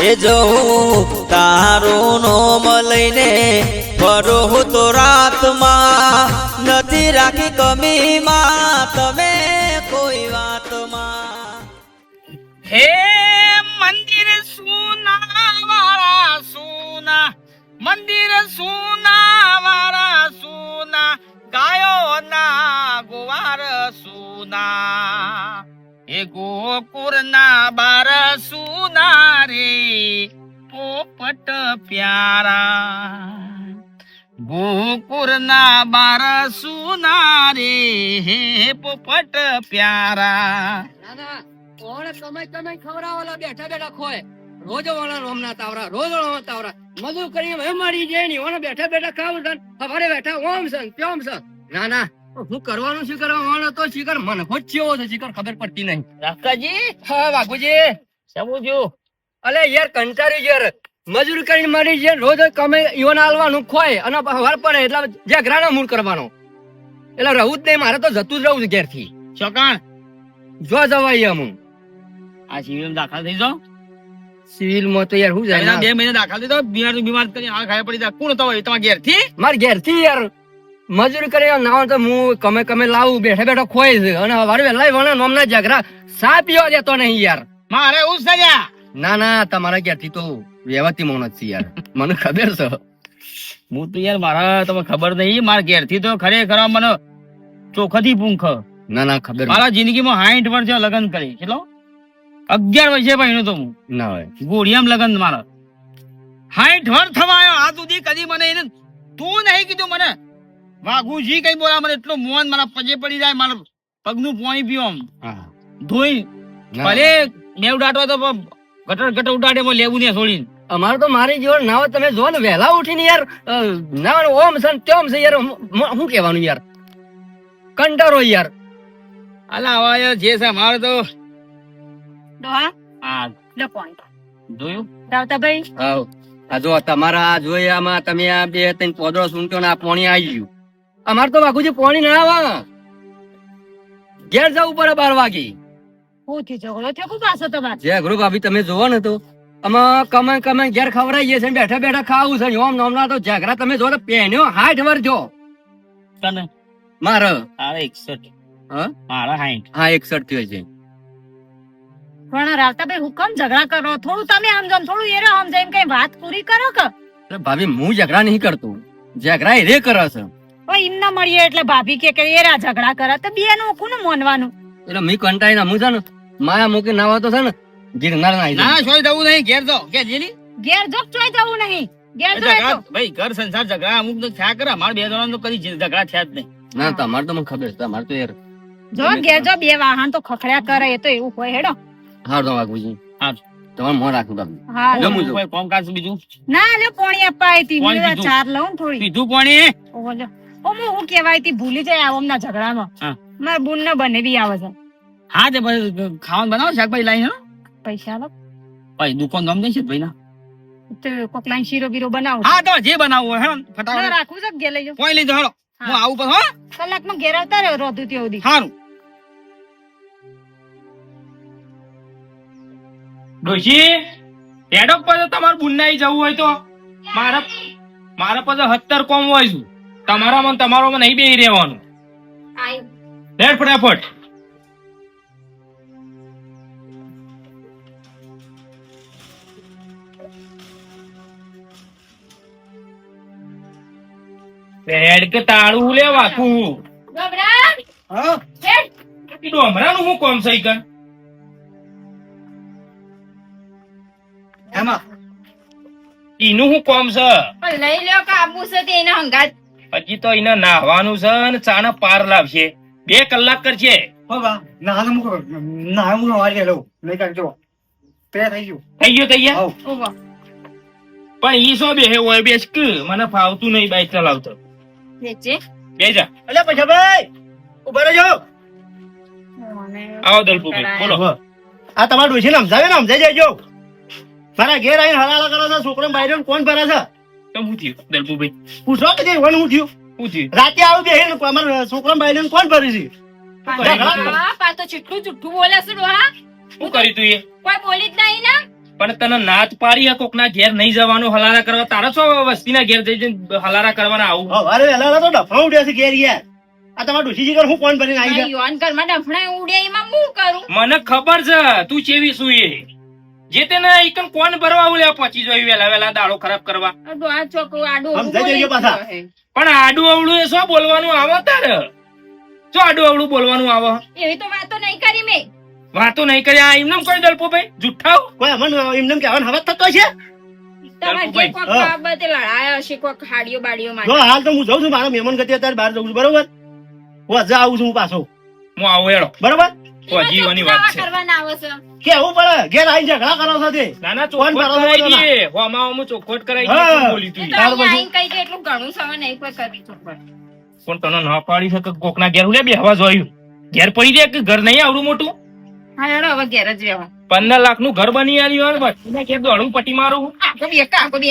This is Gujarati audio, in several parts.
એ જવું તારું નોમ લઈને ફરો તો રાતમાં નથી રાખી કમીમાં તમે કોઈ વાતમાં હે મંદિર સુના વાળા સુના મંદિર સુના વાળા સુના ગાયો ના ગોવાર સુના એ ગોકુર ના બાર સુના રે પોપટ પ્યારા ગોકુર ના બાર સુના રે હે પોપટ પ્યારા ઓણે કમાઈ કમાઈ ખવડાવવાલા બેઠા બેઠા ખોય રોજ વાળા રોમના તાવરા રોજ વાળા તાવરા મજૂર કરી હવે મારી જાય ની ઓને બેઠા બેઠા ખાવું છે સવારે બેઠા ઓમ છે પ્યોમ છે ના ના હું કરવાનું શું કરવા વાળો તો શિખર મને હોચ્યો છે શિખર ખબર પડતી નહીં રાકાજી હા વાઘુજી સમજો અલે યાર કંટાળી યાર મજૂર કરીને મારી જાય રોજ કમાઈ ઈવન આલવાનું ખોય અને વાર પડે એટલે જે ગ્રાના મૂળ કરવાનો એટલે રહું જ નહીં મારે તો જતું જ રહું છે ઘેરથી ચોકાણ જો જવાય હું આ સિવિલ દાખલ થઈ જાઓ સિવિલ માં તો યાર હું જાય 2 મહિના દાખલ થઈ જાઓ બીમાર કરી આ ખાય પડી જાય કોણ તો હોય તમારા ઘેર થી માર ઘેર થી યાર મજૂરી કરી ના તો હું કમે લાવું બેઠા બેઠા ખોય છે અને વારે વેલા વણા નોમના ઝઘરા સા પીવા દેતો નહીં યાર મારે એવું છે લ્યા ના ના તમારા ઘેર થી તો વ્યવતી મોણસ છે યાર મને ખબર છે હું તો યાર મારા તમને ખબર નહીં મારા ઘેર થી તો ખરેખર મને ચોખથી પૂંખ ના ના ખબર મારા જિંદગીમાં 60 વર્ષ લગ્ન કરી કેટલો 11 વર્ષે પહેણ્યો તો હું ના હોય ગોળિયામ લગ્ન મારા 60 વર્ષ થવાયો આ સુધી કદી મને એને તું નહીં કીધું મને વાઘુજી કઈ બોલા મને એટલો મોન મારા પગે પડી જાય મારા પગનું પાણી પીવો આમ હા ધોઈ ભલે મેં ઉડાડવા તો ગટર ઉડાડે લેવું ને છોડીને અમારે તો મારી જીવન ના હોય તમે જો ને વહેલા ઉઠીને યાર ના ઓમ છે તેમ છે યાર શું કહેવાનું યાર કંટાળો યાર અલા આવા જે છે મારે તો ડોહા આ લે પોઈન્ટ જોયું રાવતાભાઈ હા આ જો તમારા જોયામાં તમે આ 2-3 પોદળો સૂંટ્યો ને આ પાણી આવી ગયું અમારે તો બાકુજી પાણી ના આવે ઘેર જવું પડે 12 વાગે હું થી ઝઘડો થયો કો પાછો તમારે જે ગુરુ ભાભી તમે જોવો ને તો આમાં કમાઈ ઘેર ખવડાવીએ છે બેઠા બેઠા ખાવું છે ઓમ નોમના તો ઝઘરા તમે જો તો પહેન્યો 60 વર્ષ જો તને મારે તારે 61 હા મારા 60 હા 61 થયો છે પણ રાવતાભાઈ હુકમ ઝઘડા કરો થોડું તમે સમજો થોડું એરે સમજો એમ કઈ વાત પૂરી કરો કે ભાભી હું ઝઘડા નહીં કરતો ઝઘડા એ કરે છે ઓય ઇન્ના મળીએ એટલે ભાભી કે એરા ઝઘડા કરે તો બે નું કોનું માનવાનું એટલે મી કંટાઈ ના હું છે ને માયા મૂકી નાવા તો છે ને ગિરનાર ના ના છોડી દઉં નહીં ઘેર જો કે જેલી ઘેર જોક ચોઈ જવું નહીં ઘેર જો ઝઘડા ભાઈ ઘર સંસાર ઝઘડા અમુક તો થયા કરે અમારે 2 જણાનો તો કદી ઝઘડા થયા જ નહીં ના તમારે તો મને ખબર છે તમારે તો યાર જો ઘેર જો બે વાહન તો ખખડ્યા કરે એ તો એવું હોય હેડો હાર તો વાગુજી હાર. તમારે મોં રાખું તમે હા જમું છું. કોઈ કોમકાજ બીજું ના લે પોણી અપાઈ તી પોણી મેં પીધું. ચાર લઉં થોડી પીધું પાણી ઓહો લે ઓ હું કેવાય તી ભૂલી જાય આવમના ઝઘડામાં હા. મારા બુન ને બને બી આવે છે હા તે ભાઈ ખાવાનું બનાવો શાકભાજી લાવી હા પૈસા લો ભાઈ દુકાન ગમ દઈ છે ભાઈ ના તો કોક લાઈન શીરો બીરો બનાવો હા તો જે બનાવવું હોય હા ના ફટાફટ રાખું છે ઘેર લઈ જાઓ કોઈ લઈ જાઓ હું આવું પણ હા કલાકમાં ઘેર આવતા રહ્યો રોધું ત્યાં સુધી સારું ડોશી હેડો પર તમારે બુન્નાઈ જવું હોય તો મારા પાસે 70 કોમ હોય છું તમારામાં નહીં બેહી રહેવાનું હેડ ફટાફટ હેડ કે તાળું લે વાકું હા ડોમરાનું હું કોમ સહી કર એમાં ઈનું હું કોમ છે લઈ લ્યો કાબુ છે તે એના હંગાત પછી તો એને નાહવાનું છે ને ચાના પાર લાવશે 2 કલાક કરશે થઈ ગયો તૈયાર ઓહો પણ ઈ શું બે હોય બેસ કે મને ફાવતું નહીં બાઈક ચલાવતો વેચે બે જા અલ્યા પૈસા ભાઈ ઉભા રહેજો આવો દલપુભાઈ બોલો આ તમારા ડોશીને સમજાવી જજો મારા ઘેર આવીને હલાલા કરો છો છોકરો બાયરો કોણ ભરે છે તો હું થયું દલપુભાઈ પૂછો કે જે હું થયું શું થયું રાતે આવું બેહીને અમારા છોકરા બાયરો કોણ ભરે છે શું કર્યું તું? પા તો ચીટલું ચુઠ્ઠું બોલે છે ડોહા શું કર્યું તું એ કોઈ બોલી જ નહીં ને પણ તને નાત પાડી હે કોકના ઘેર નહીં જવાનું હલારા કરવા તારા શું વસ્તીના ઘેર જઈને હલારા કરવાના આવું અરે વેલા તો ડફા ઉડ્યા છે ઘેર યાર આ તમારા ડોશીજી કર હું કોણ બનીને આવી છે યોન ઘરમાં ડફણા ઉડ્યા એમાં હું કરું મને ખબર છે તું ચેવી શું એ જે તેને ઈકન કોણ ભરવા ઉલ્યા પહોંચી જોઈ વેલા વેલા દાડો ખરાબ કરવા આ છોકરું આડું સમજાઈ જજો પાછા. પણ આડું અવળું એ શું બોલવાનું આવે તારે શું આડું અવળું બોલવાનું આવે એવી તો વાતો નહીં કરી મેં વાતો નહીં કરી આ એમને કોઈ દલપો ભાઈ જુઠ્ઠાવ કોઈ અમને એમને કહેવાનો હવે થતો છે તમારે જે કોક હા. બાબતે લડાયા હશે કોક હાડીઓ બાડીઓ જો માટે હાલ તો હું જઉં છું મારા મહેમાન ગતિ અત્યારે બહાર જઉં છું બરોબર હું હજા આવું છું હું પાછો હું આવું હેડો બરોબર હજીવાની વાત છે કરવાના આવે છે કેવું પડે ઘેર આવીને ઝઘડા કરો સાથે નાના કોણ ચોખવટ ભરવા કરાઈ વાળો દઈએ હોમાં ચોખવટ કરાઈ હા. દઈએ બોલી તું એ તો અહીંયા આઈને કહી દે એટલું ઘણું સમય નહીં કોઈ કરવી ચોખવટ. પણ તને ના પાડી શકે કોકના ઘેર ઉલે બેહવા જોયું ઘેર પડી દે કે ઘર નહીં આવડું મોટું હા હેડો હવે ઘેર જ રહેવા 15 લાખ નું ઘર બની આવ્યું હોય બસ ઘેર દોડું પટી મારું કાકો બે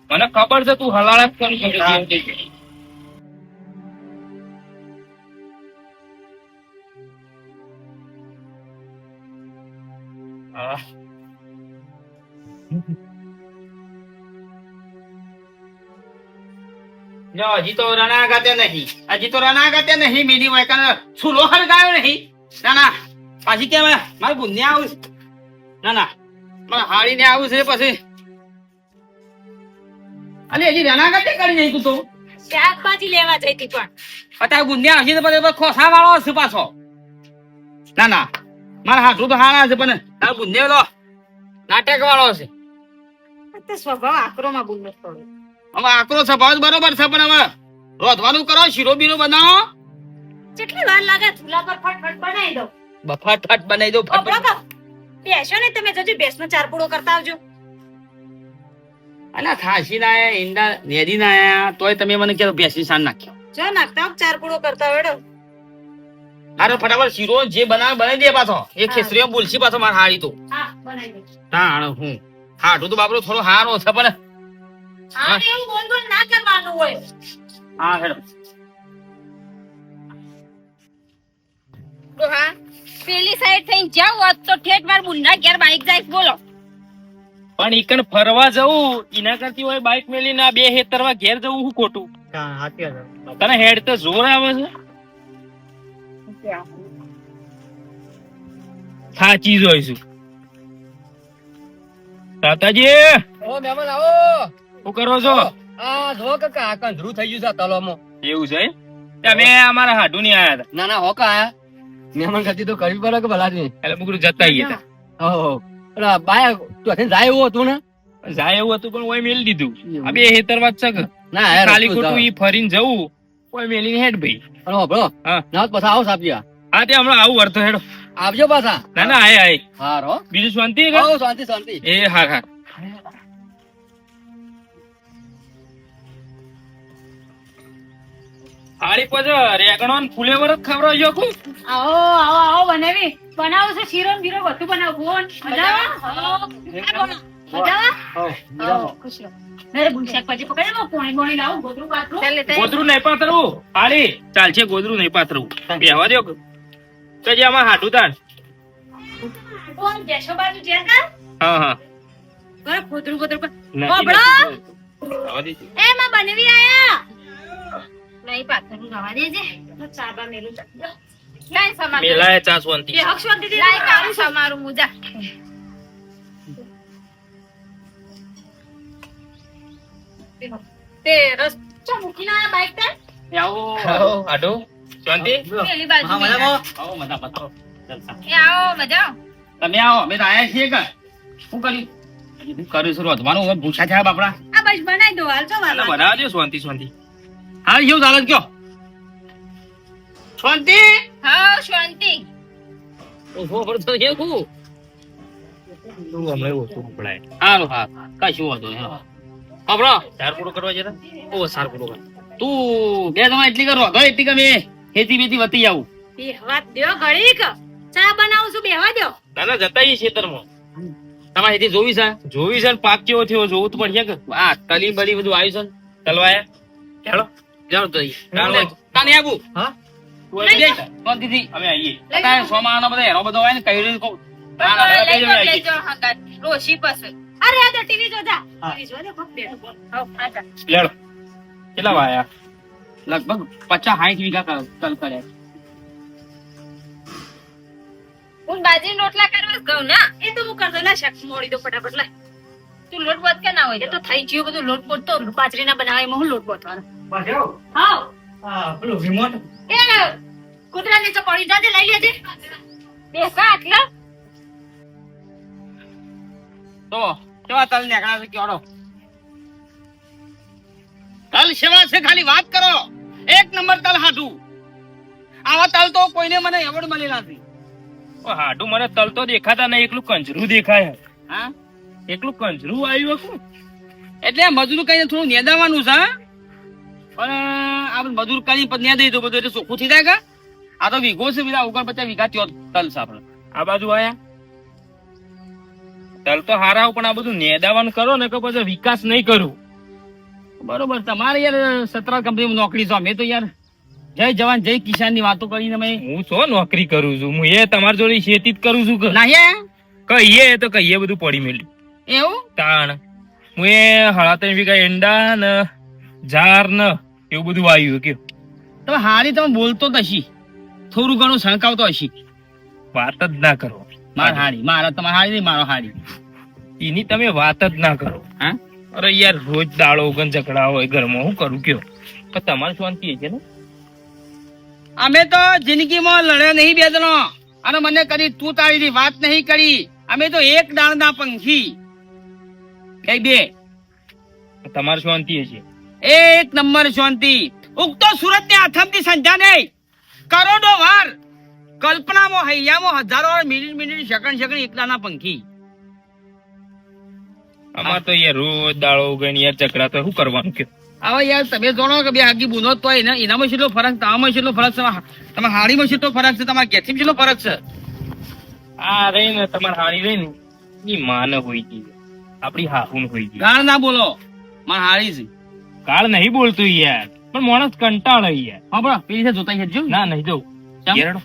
મને ખબર છે તું હલાળા જ કરી શકે છે. હા. જો હજી તો રણા ગાતે નહીં મીની વાયકા સુલો હરગાયો નહીં ના પાછી કેમ મારે ગુંદને આવું છે. ના મારે હાડીને આવું છે પછી અલે હજી રણા ગાતે કરી નહીં તું તો શાકભાજી લેવા જઈ હતી પણ અત્યારે ગુંદને આવશે તો પછી ખોસા વાળો હશે પાછો ના મારા હાથું તો હારા છે પણ તાર ગુંદને તો નાટક વાળો હશે તે સ્વભાવ આક્રોમાં બોલનો થોડો હવે આકરો સ્વભાવ જ બરોબર છે પણ હવે રોધવાનું કરો શીરો બીરો બનાવો કેટલી વાર લાગે ચૂલા પર ફટફટ બનાવી દો ફટ બનાવી દો ઓપડો તો બેસો ને તમે જજો બેસનો ચારપુડો કરતા આવજો અલા થાશી ના આયા ઈંડા નેદી ના આયા તોય તમે મને કે ભેસી સાન નાખ્યો જો નાખતા આવ ચારપુડો કરતા વેડો અરે ફટાફટ શીરો જે બનાવી દે પાછો એ ખેસરીઓ બોલશી પાછો માર હાડી તો હા બનાવી દો તાણ હું હાડું તો બાપરો થોડો હારો છે પણ હા એવું બોલ બોલ ના કરવાનું હોય હા હેડો હા પેલી સાઈડ થઈને જાવ હોત તો ઠેઠ માર બુંડા ઘેર બાઈક જાય બોલો પણ ઈકણ ફરવા જવું એના કરતી હોય બાઇક મેલીને આ બે હેતરવા ઘેર જવું શું ખોટું તને હેડ તો જોર આવે છે થાચી જોઈશું તાતાજી ઓ મહેમાન આવો શું કરો છો આ જો કાકા આ કંધરું થઈ ગયું છે આ તલાવમાં એવું છે તમે અમારા હાડુ ની આયા હતા ના હો કા આયા મહેમાન ગતિ તો કરવી પડે કે ભલા ની એટલે મુકરું જતા ગયા ઓહો અરે બાય તું અહીં જાય એવું હતું ને હતા જાય એવું હતું પણ ઓય મેલી દીધું આ બે હેતર વાત છે કે ના યાર ખાલી ખોટું ઈ ફરીને જવું ઓય મેલીને હેડ ભાઈ અરે બરો હા. ના પાછા આવો સાપિયા હા તે હમણાં આવું વર્તો હેડો આવજો પાછા ના આય હા રો બીજું શાંતિ છે કે? આવો શાંતિ શાંતિ એ હા હારી પછી રેગણો ને ફુલેવર જ ખવડાવજો કો આવો આવો આવો બનાવી બનાવો છે શીરો ને બીરો બધું બનાવું મજામાં ખુશ રહો મેરે ભૂસક પછી પકડે લો પોણી બોણી લાવું ગોદરું પાથરું ગોદરું નહીં પાથરવું હારી ચાલશે ગોદરું નહીં પાથરવું બેહવા દો તો જે આમાં હાટું તાર કોણ જેસો બાજુ જે કા હા બરાબર ગોદરું ગોદરું નથી, ઓબળો આવવા દેજો. એ માં બનવી આયા નહીં પાથરું જવા દેજે ચાબા મેલું લાઈ સમાર મેલાય ચા શાંતિ એ અક્ષવંતી દી લાઈ કારું સમારું મુજા તે રસ્તો મૂકીને આયા બાઈક પર આવો હાટુ શાંતિ પેલી બાજુ આવો મજા પત્રો એ આવો મજા તમે આવો અમે તો આયા છીએ કે શું કર્યું કર્યું છે રોધવાનું હવે ભૂસા થયા બાપડા આ બસ બનાવી દો હાલ છો વાલા બનાવવા દો શાંતિ શાંતિ હા કેવું ચાલે છે કયો શાંતિ હા શાંતિ ઓહો પર તો છે કુ હમણાં ઓછું ઉપડાય હારું હા કશું વાંધો નહીં બાપડો ચાર પૂરો કરવા જતા ઓ સાર પૂરો કર તું બે તમારે એટલી કરો ઘર એટલી ગમે ખેતી બેતી વતી આવું બેહવા દ્યો ઘડીક ચા બનાવું છું બેહવા દ્યો ના જતા એ ખેતરમાં તમારે ખેતી જોવી છે જોવી છે ને પાક કેવો થયો જોવું તો પડશે કે આ તલી બલી બધું આવ્યું છે તલવાયા ચાલો જાણો તો ચાલો. તાને આવું હા તું આવી લઈ જાય જાઓ, શાંતિથી. અમે આવીએ તારે સોમાનો બધો હેરો બધો હોય ને કઈ રીતે કહું. ના, ના, ના, કઈ રીતે આવીએ. અરે આ તો ટીવી જોજા ટીવી જોજે કોક બેઠું બોલ આવ આજા લેડો કેટલા વાયા લગભગ 50-60 વીઘા તલ કર્યા. હું બાજરી રોટલા કરવા ગઉં ના એ તો હું કરતો લા શાક મોડી દો ફટાફટ લાય તું લોટ બોત કે ના હોય એ તો થઈ ગયું બધું લોટ બોટ તો બાજરીના બનાવે એમાં હું લોટ બોતવાનો પાછો હાવ પેલું રિમોટ એ કૂતરા નીચે પડી જાજે લઈ લેજે બેસા આટલા તો કેવા તલ નીકળ્યા છે કયો? તલ સેવા છે, ખાલી વાત કરો. એક નંબર તલ હાટું. આવા તલ તો કોઈને મને એવોર્ડ મળેલા નથી. ઓ હાડું મને તલ તો દેખાતા નહીં, એકલું કંજરું દેખાય. હા, એકલું કંજરું આવ્યું હતું. એટલે મજૂર કરીને થોડું નેદાવાનું છે, હા? પણ આપણે મજૂર કરી પછી નેદાઈ દો બધું એટલે ચોખ્ખું થઈ જાય કે? આ તો વીઘો છે, બીજા 49 વીઘા ત્યો તલ છે આપણે. આ બાજુ આયા તલ તો હારા, પણ આ બધું નેદાવાનું કરો ને કે પછી વિકાસ નહીં કરું. બરોબર, તમારે યાર સતરા કંપનીમાં નોકરી છે, અમે તો યાર જય જવાન જય કિસાન ની વાતો કરીને અમે હું છો નોકરી કરું છું, હું એ તમારી જોડે ખેતી જ કરું છું કે નાહ્યા. કહીએ તો કહીએ બધું પડી મેલ્યું એવું તાણ. હું એ 3.5 વીઘા એંડા ને ઝાર ને એવું બધું વાવ્યું કે તમે હારી તમે બોલતો જ હશી, થોડું ઘણું સણકાવતો હશી. વાત જ ના કરો. માર હારી, મારા તમારા હારી નહીં, મારો હારી. એની તમે વાત જ ના કરો. હા, અરે યાર રોજ દાડો ઉગન ઝઘડા હોય ઘરમાં, હું કરું કયો? પણ તમારે શાંતિ છે ને? અમે તો જિંદગીમાં લડ્યા નહીં બે જણો, અને મને કદી તું તારી વાત નહીં કરી. અમે તો એક દાળના પંખી કઈ બે. તમારે શાંતિ છે? એક નંબર શાંતિ. ઉગતો સુરત ને આથમતી સંધ્યા નહીં, કરોડો વાર કલ્પનામાં હૈયામાં હજારો વાર મિનિટ સેકન્ડ એકલાના પંખી. અમાર તો યાર રોજ દાડો ઉગન યાર ઝઘડા તો શું કરવાનું કયો? હવે યાર તમે જાણો કે બે આગી બુનો તો એનામાં કેટલો ફરક, તમામાં કેટલો ફરક છે, તમારા હાડીમાં કેટલો ફરક છે, તમારા ઘેરથી કેટલો ફરક છે. આ રહી ને તમારે હારી રહી ને ઈ માન હોય ગઈ, આપડી હાહુન હોય ગઈ. ગાળ ના બોલો, મારા હાડી છે. કાળ નહીં બોલતું યાર, પણ માણસ કંટાળે યાર. હા બરો પેલી છે જોતા હેજો ના નહીં જવું, કેમ? યાર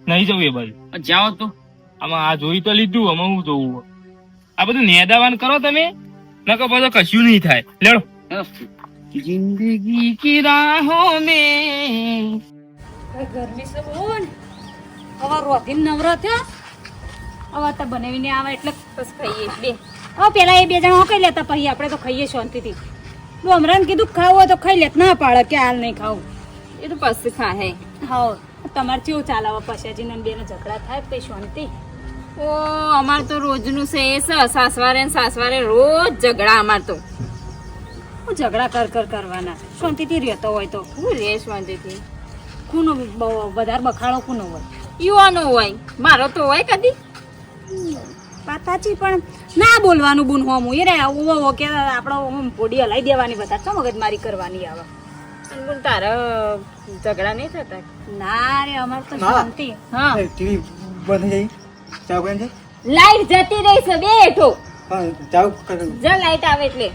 નહીં જવું એ બાજુ. જાઓ તો આમાં આ જોઈ તો લીધું, આમાં હું જોવું? આ બધું નેદાવાન કરો તમે, નકર બધું કશું નહીં થાય. લેડો. જિંદગી કી રાહો મેં. ગરમી છે બહુ ને હવે રોધીને નવરો થયો હવે તો બનાવીને આવે એટલે બસ ખાઈએ બે હવે પેલા એ બે જણા ખાઈ લેતા પછી આપણે તો ખાઈએ શાંતિથી તું હમણાં કીધું ખાવું હોય તો ખાઈ લેત ના પાડે કે હાલ નહીં ખાવું એ તો પછી ખાહે. હા તમારે કેવું ચાલે હવે પછાજીને બેનો ઝઘડા થાય પછી શાંતિ ઓ અમાર તો રોજનું છે એ છે, સાસવારે ને સાસવારે રોજ ઝઘડા. અમાર તો હું ઝઘડા કર કરવાના શાંતિથી રહેતો હોય તો હું રેશ વાંધેથી કોનો વધારે બખાડો કોનો હોય યુવાનો હોય, મારો તો હોય કદી. વાત સાચી પણ ના બોલવાનું બુન હોમું એ રે આવું કે આપણો બોડી હલાઈ દેવાની બધા છો મગજમારી કરવાની આવે અને બોલ તારા ઝઘડા નહીં થતા? ના રે અમાર તો શાંતિ હા ટીવી બંધ થઈ ચાવ કરીને લાઈટ જતી રહી છે બેઠો. હા ચાવ કરી જ લાઈટ આવે એટલે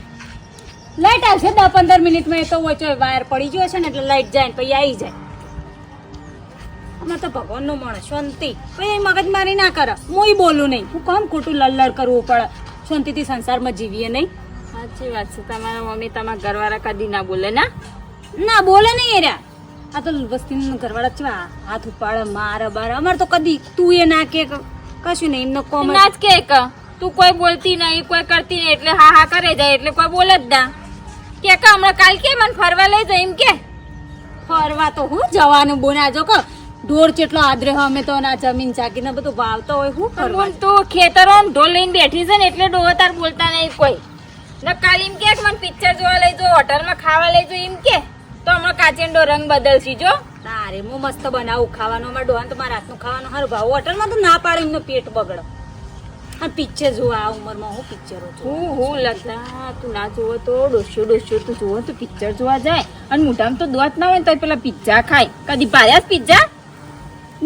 લાઈટ આવશે 10-15 મિનિટમાં એ તો હોય તો વાયર પડી ગયો છે ને એટલે લાઈટ જાય ને પછી આવી જાય અમે તો ભગવાન નો માણસ શાંતિ પછી મગજમારી ના કરે હું બોલું નહીં હું કામ ખોટું લડ કરવું પડે શાંતિથી સંસારમાં જીવીએ નહીં સાચી વાત છે. તમારા મમ્મી તમારા ઘરવાળા કદી ના બોલે ના? ના બોલે નહીં એર્યા આ તો વસ્તી ઘરવાળા છે હાથ ઉપાડે મારે બારે અમારે તો કદી તું એ ના કે કશું નહીં એમનો કોમ ના જ કે તું કોઈ બોલતી નહીં, કોઈ કરતી નહીં એટલે હા હા કરે જાય એટલે કોઈ બોલે જ ના. કે હમણાં કાલ કે મને ફરવા લઈ જાય એમ કે. ફરવા તો હું જવાનું બોના જો કે ઢોર ચેટલો આદરે અમે તો ના જમીન ચાકીને બધું વાવતો હોય હું ફરવા બોલ તું ખેતરો ઢોલ લઈને બેઠી છે ને એટલે ડોહો તાર બોલતા નહીં કોઈ. ને કાલ એમ કે મને પિક્ચર જોવા લઈ જો, હોટલમાં ખાવા લઈ જો એમ કે, તો હમણાં કાચેન્ડો રંગ બદલશી જો. તારે હું મસ્ત બનાવું ખાવાનું અમારે ડોહાન તો મારા હાથનું ખાવાનું સારું ભાવ હોટલમાં તો ના પાડે એમનો પેટ બગડે અને પિક્ચર જોવા આ ઉંમરમાં હું પિક્ચરો જોઉં હું લગતા તું ના જોવો તો ડોસ્યો તું જોવો તો પિક્ચર જોવા જાય અને મોઢામાં તો દોત ના હોય ને તો પેલા પિઝા ખાય. કદી ભાર્યા પિઝા?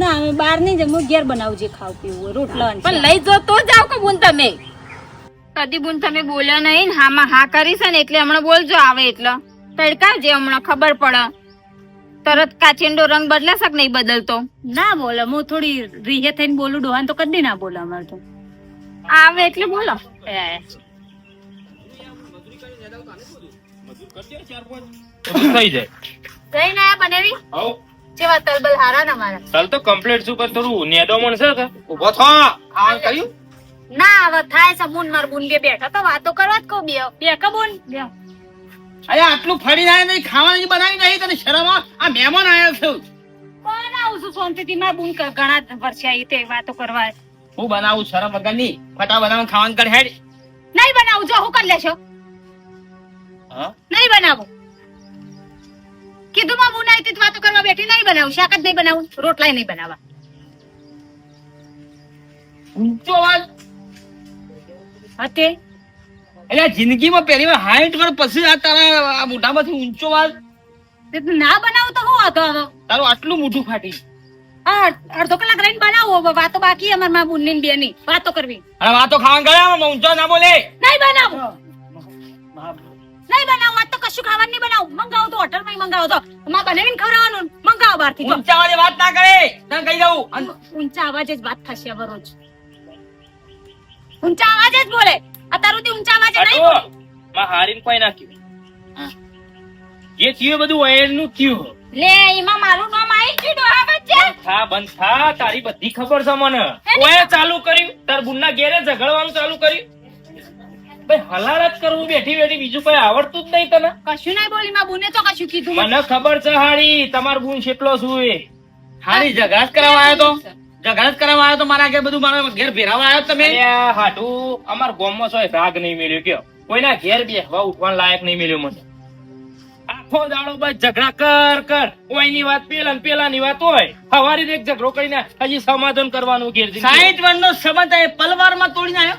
ના અમે બહાર નહીં જમું ઘેર બનાવું જે ખાવ પીવું હોય રોટલા અને પણ લઈ જો તો જાવ કે બુન તમે કદી બુન તમે બોલ્યા નહીં ને હામાં હા કરી છે ને એટલે હમણાં બોલજો આવે એટલે તડકા જે હમણાં ખબર પડે તરત કાચિંડો રંગ બદલે શક નહીં બદલતો ના બોલે હું થોડી રીહે થઈને બોલું ડોહાન તો કદી ના બોલે અમારે તો આવે એટલે બોલો બધું થઈ જાય. કઈ ના બનાવી હઉ, જેવા તલબલ હારા ના મારા ચાલ તો કમ્પ્લીટ શું કર થોડું નેદો મળશે કે ઉભો થો ખાવાનું કર્યું ના હવે થાય છે મુન માર બુન બે બેઠા તો વાતો કરવા જ કહું બે કે બોન બે અરે આટલું ફરી ના નહીં ખાવાનું બનાવી નહીં તને શરમ આવે? આ મહેમાન આયા છે કોણ આવું છું શાંતિથી મારા બુન ઘણા વર્ષે આવી તે વાતો કરવા હું બનાવું શરમ વગરની ફટા બનાવવાનું ખાવાનું કર હેડ નહીં બનાવું જો હું કરી લેશો હા નહીં બનાવું કીધું માં બુન આવી હતી વાતો કરવા બેઠી નહીં બનાવું શાક જ નહીં બનાવું રોટલા નહીં બનાવવા ઊંચો અવાજ હતે એટલે જિંદગીમાં પહેલી વાર 60 વર્ષ પછી આ તારા આ મોઢામાંથી ઊંચો અવાજ ના બનાવું તો હું હતો હવે તારું આટલું મોઢું ફાટી અડધો કલાક રહીને બનાવો વાતો બાકી અમાર માં બુન ની બે ની વાતો કરવી અરે વાતો ખાવાનું કર્યા ઊંચો ના બોલે નહીં બનાવું નહીં બનાવું વાત તો કશું ખાવાનું નહીં બનાવું મંગાવો તો હોટલ માં મંગાવો તો માં બનાવીને ખવડાવવાનું મંગાવો બહાર થી ઊંચા અવાજે વાત ના કરે તને કહી દઉં ઊંચા અવાજે જ વાત થશે હવે રોજ ઊંચા અવાજે જ બોલે અત્યાર સુધી ઊંચા અવાજે નહીં બોલે માં હારીને કોઈ નાખ્યું જે થયું એ બધું વયરનું થયું. લે એમાં મારું નામ આવી ગયું ડોહા વચ્ચે થા બંધ થા, તારી બધી ખબર છે મને. ઓએ ચાલુ કર્યું તાર બુનના ઘેરે ઝઘડવાનું ચાલુ કર્યું. ભાઈ હલાલ જ કરવું બેઠી બેઠી, બીજું કઈ આવડતું જ નહીં તને. કશું નહીં બોલી માં બુને તો કશું કીધું મને ખબર છે હાડી તમાર બુન કેટલો શું એ. હારી ઝઘડા જ કરાવવા આવ્યો તો ઝઘડા જ કરાવવા આવ્યો તો મારા ઘેર બધું મારા ઘેર ભેરાવા આવ્યો તમે અરે હાટુ અમાર ગામમાં સોય રાગ નહીં મળ્યો કયો, કોઈના ઘેર બેસવા ઉઠવાના લાયક નહીં મળ્યો મને. આખો દાડો બસ ઝઘડા કર કર, ઓયની વાત પેલા ને પેલાની વાત હોય. હવારી એક ઝઘડો કરીને હજી સમાધાન કરવાનું ઘેર જઈને. 60 વર્ષનો સંબંધ એ પલવારમાં તોડીને આવ્યો.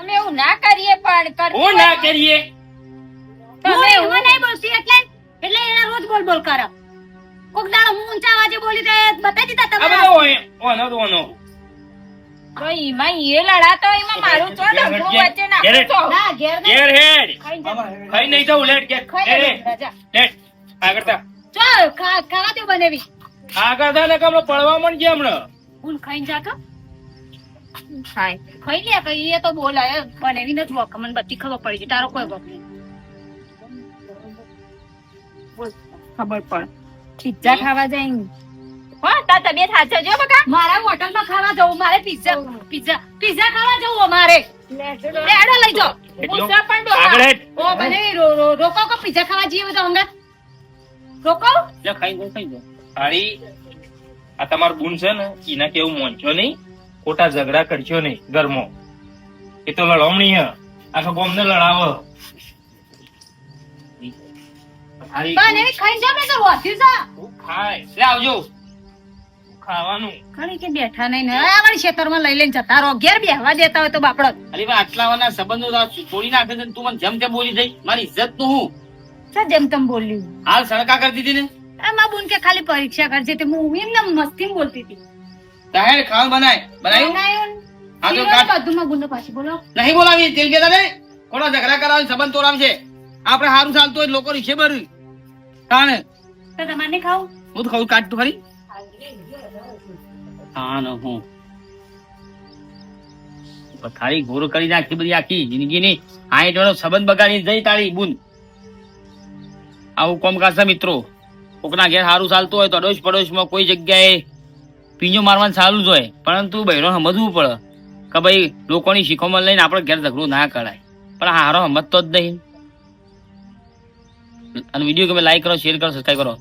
અમે એવું ના કરીએ પણ કરતી હું ના કરીએ તમે એવું નહીં બોલતી એટલે એને રોજ બોલ બોલ કરે. કોક દાડો હું ઊંચા અવાજે બોલી તો બતાવી દીધા આ તમે બધો હોય ઓનો તો ઓનો. તો એમાં એ લડાતો એમાં મારું ચો ડંગરું વચ્ચે નાખું છો. ના ઘેર નહીં ઘેર હેડ ખાઈ જા. ખાઈ નહીં જાઉં લેટ ઘેર ખાઈ લે હેડ, જા. લેટ આગળ તા ચો ખાવા દો બનેવી આગળ તા ને કમલો પડવા માંડજે હમણાં. હું ખાઈને જા તો ખાય. ખાઈ લે કઈ એ તો બોલાય બનેવી નથી વખ મને બધી ખબર પડી છે તારો કોઈ વખ નહીં ખબર પડે પિઝા ખાવા જાય હા તાર તબિયત સાચવજો બકા. મારા હોટલમાં ખાવા જવું મારે પિઝા ખાવા જવું અમારે લેડો લઈ જાઓ એટલો પૂછવા પણ ડોહા. આગળ હેડ. ઓ બનેવી રોકો કો પિઝા ખાવા જઈએ બધા હંગાત રોકો લે ખાઈ જાઓ, ખાઈ જાઓ. હારી આ તમાર બુન છે ને એના કેવું મોંચો નહીં, ખોટા ઝઘડા કરશો નહીં ઘરમાં. એ તો લડવણી હે, આખા ગામને લડાવો. હારી બનેવી ખાઈને જાવ ને તો રોધ્યું છે તું ખાય લે આવજો ખાવાનું. ઘણી કે બેઠા નહીં ને આ વાળી ખેતરમાં લઈ લઈને જતા રહો ઘેર બેહવા દેતા હોય તો બાપડો અરે ભાઈ આટલા વારના સંબંધો તો તોડી નાખે છે ને તું મને જેમ તેમ બોલી જઈ મારી ઇજ્જત નું હું સા જેમ તેમ બોલ્યું હાલ સડકા કરતી હતી ને આ માં બુન કે ખાલી પરીક્ષા કરજે તે હું એમને મસ્તી બોલતી હતી તાહેર ખાવાનું બનાવ્યું હા તો કાઢ. બધું માં બુન પાછી બોલો નહીં બોલાવી તેલ કેતા ને કોના ઝઘડા કરાવે સંબંધ તોડાવશે. આપણે સારું ચાલતું હોય લોકો રીક્ષે ભર્યું તાણે તો તમારે નહીં ખાવું હું તો ખાવું કાઢતું ખરી હા ને હું ખાલી ઘોર કરી નાખી બધી આખી જિંદગીની 60 વર્ષ સંબંધ બગાડી જઈ તારી બુન. આવું કોમ કરશે મિત્રો. કોકના ઘેર સારું ચાલતું હોય તો અડોશ પડોશમાં કોઈ જગ્યાએ પીંજો મારવાનું સારું જ હોય, પરંતુ બહેરો સમજવું પડે કે ભાઈ લોકોની શીખોમાં લઈને આપણે ઘેર ઝઘડું ના કરાય. પણ હારો સમજતો જ નહીં. અને વિડીયો ગમે લાઈક કરો, શેર કરો, સબસ્ક્રાઈબ કરો.